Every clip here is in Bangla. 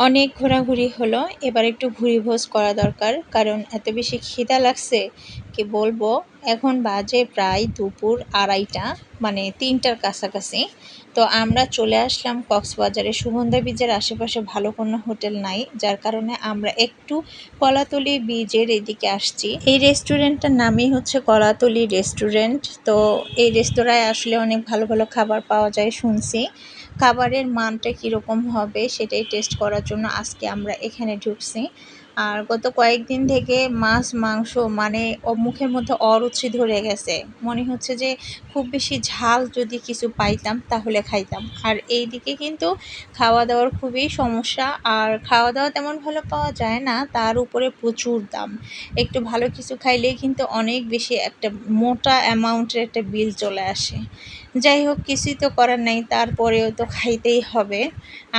অনেক ঘোরাঘুরি হলো, এবার একটু ভুরিভোজ করা দরকার, কারণ এত বেশি খিদা লাগছে কি বলবো। এখন বাজে প্রায় দুপুর 2:30, মানে 3টার কাছাকাছি। তো আমরা চলে আসলাম কক্সবাজারে। সুগন্ধা বীজের আশেপাশে ভালো কোনো হোটেল নাই, যার কারণে আমরা একটু কলাতলি বীজের এদিকে আসছি। এই রেস্টুরেন্টটার নামই হচ্ছে কলাতলি রেস্টুরেন্ট। তো এই রেস্তোরাঁয় আসলে অনেক ভালো ভালো খাবার পাওয়া যায় শুনছি। খাবারের মানটা কীরকম হবে সেটাই টেস্ট করার জন্য আজকে আমরা এখানে ঢুকছি। আর গত কয়েকদিন থেকে মাছ মাংস মানে মুখের মধ্যে অরুচি ধরে গেছে। মনে হচ্ছে যে খুব বেশি ঝাল যদি কিছু পাইতাম তাহলে খাইতাম। আর এই দিকে কিন্তু খাওয়া দাওয়ার খুবই সমস্যা, আর খাওয়া দাওয়া তেমন ভালো পাওয়া যায় না, তার উপরে প্রচুর দাম। একটু ভালো কিছু খাইলেই কিন্তু অনেক বেশি একটা মোটা অ্যামাউন্টের একটা বিল চলে আসে। যাই হোক, কিছুই তো করার নাই, তারপরেও তো খাইতেই হবে।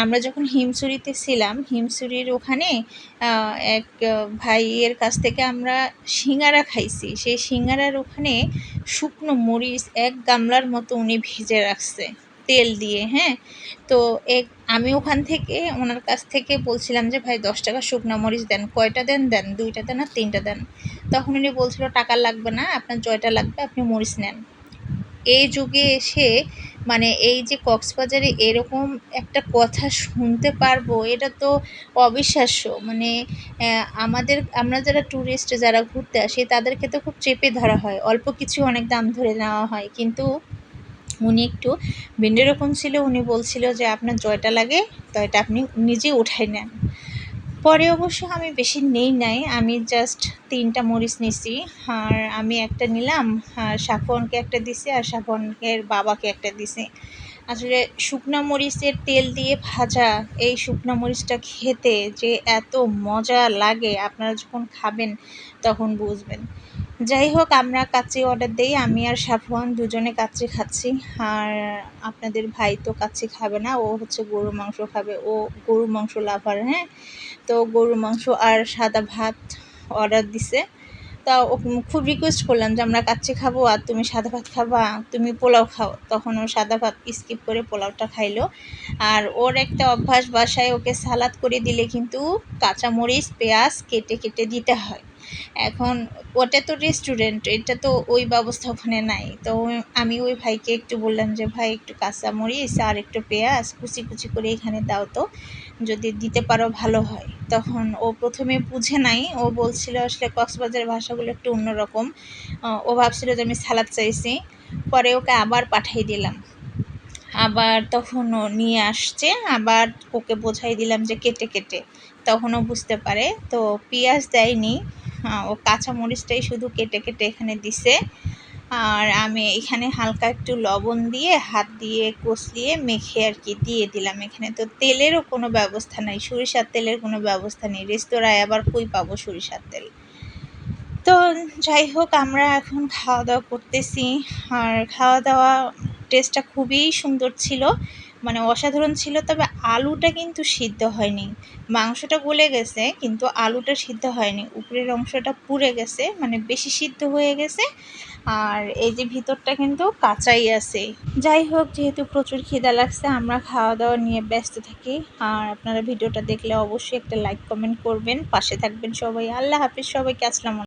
আমরা যখন হিমছড়িতে ছিলাম, হিমছড়ির ওখানে এক ভাইয়ের কাছ থেকে আমরা সিঙ্গারা খাইছি। সেই সিঙ্গারার ওখানে শুকনো মরিচ 1 গামলার মতো উনি ভেজে রাখছে তেল দিয়ে, হ্যাঁ। তো আমি ওখান থেকে ওনার কাছ থেকে বলছিলাম যে ভাই 10 টাকা শুকনো মরিচ দেন। কয়টা দেন? 2টা দেন আর 3টা দেন। তখন উনি বলছিল টাকা লাগবে না, আপনার জয়টা লাগবে, আপনি মরিচ নেন। এই যুগে এসে মানে এই যে কক্সবাজারে এরকম একটা কথা শুনতে পারবো, এটা তো অবিশ্বাস্য। মানে আমরা যারা ট্যুরিস্ট, যারা ঘুরতে আসি, তাদেরকে তো খুব চেপে ধরা হয়, অল্প কিছু অনেক দাম ধরে নেওয়া হয়। কিন্তু উনি একটু ভিন্ন রকম ছিল। উনি বলছিল যে আপনার জয়টা লাগে তো এটা আপনি নিজে উঠাই নেন। পরে অবশ্য আমি বেশি নেই নাই, আমি জাস্ট 3টা মরিচ নিছি। আর আমি একটা নিলাম, আর সাফওয়ানকে একটা দিছি, আর সাফওয়ানের বাবাকে একটা দিছি। আসলে শুকনা মরিচের তেল দিয়ে ভাজা এই শুকনা মরিচটা খেতে যে এত মজা লাগে, আপনারা যখন খাবেন তখন বুঝবেন। যাই হোক, আমরা কাচ্চি অর্ডার দেই, আমি আর সাফওয়ান দুজনে কাচ্চি খাচ্ছি। আর আপনাদের ভাই তো কাচ্চি খাবে না, ও হচ্ছে গরুর মাংস খাবে, ও গরুর মাংস লাভার, হ্যাঁ। তো গরুর মাংস আর সাদা ভাত অর্ডার দিছে। তা খুব রিকোয়েস্ট করলাম যে আমরা কাচ্চি খাবো আর তুমি সাদা ভাত খাবা, তুমি পোলাও খাও। তখন ও সাদা ভাত স্কিপ করে পোলাওটা খাইলো। আর ওর একটা অভ্যাস, বাসায় ওকে সালাদ করে দিলে কিন্তু কাঁচামরিচ পেঁয়াজ কেটে কেটে দিতে হয়। এখন ওটা তো রেস্টুরেন্ট, এটা তো ওই ব্যবস্থা ওখানে নাই। তো আমি ওই ভাইকে একটু বললাম যে ভাই একটু কাঁচামরিচ আর একটু পেঁয়াজ কুচি কুচি করে এখানে দাও তো, যদি দিতে পারো ভালো হয়। তখন ও প্রথমে বুঝে নাই, ও বলছিল আসলে কক্সবাজারের ভাষাগুলো একটু অন্যরকম। ও ভাবছিল যে আমি সালাদ চাইছি। পরে ওকে আবার পাঠিয়ে দিলাম, আবার তখন ও নিয়ে আসছে, আবার ওকে বোঝাই দিলাম যে কেটে কেটে, তখনও বুঝতে পারে। তো পেঁয়াজ দেয়নি, ও কাঁচা মরিচটাই শুধু কেটে কেটে এখানে দিছে। আর আমি এখানে হালকা একটু লবণ দিয়ে হাত দিয়ে কষলিয়ে মেখে আর কি দিয়ে দিলাম। এখানে তো তেলেরও কোনো ব্যবস্থা নাই, সরিষার তেলের কোনো ব্যবস্থা নেই, রেস্তোরাঁয় আবার কই পাবো সরিষার তেল। তো যাই হোক, আমরা এখন খাওয়া দাওয়া করতেছি। আর খাওয়া দাওয়া টেস্টটা খুবই সুন্দর ছিল, মানে অসাধারণ ছিল। তবে আলুটা কিন্তু সিদ্ধ হয়নি, মাংসটা গলে গেছে কিন্তু আলুটা সিদ্ধ হয়নি, উপরের অংশটা পুড়ে গেছে, মানে বেশি সিদ্ধ হয়ে গেছে। আর এই যে ভিতরটা কিন্তু কাঁচাই আছে। যাই হোক, যেহেতু প্রচুর খিদা লাগছে, আমরা খাওয়া দাওয়া নিয়ে ব্যস্ত থাকি। আর আপনারা ভিডিওটা দেখলে অবশ্যই একটা লাইক কমেন্ট করবেন, পাশে থাকবেন সবাই। আল্লাহ হাফিজ সবাইকে, আসসালামু আলাইকুম।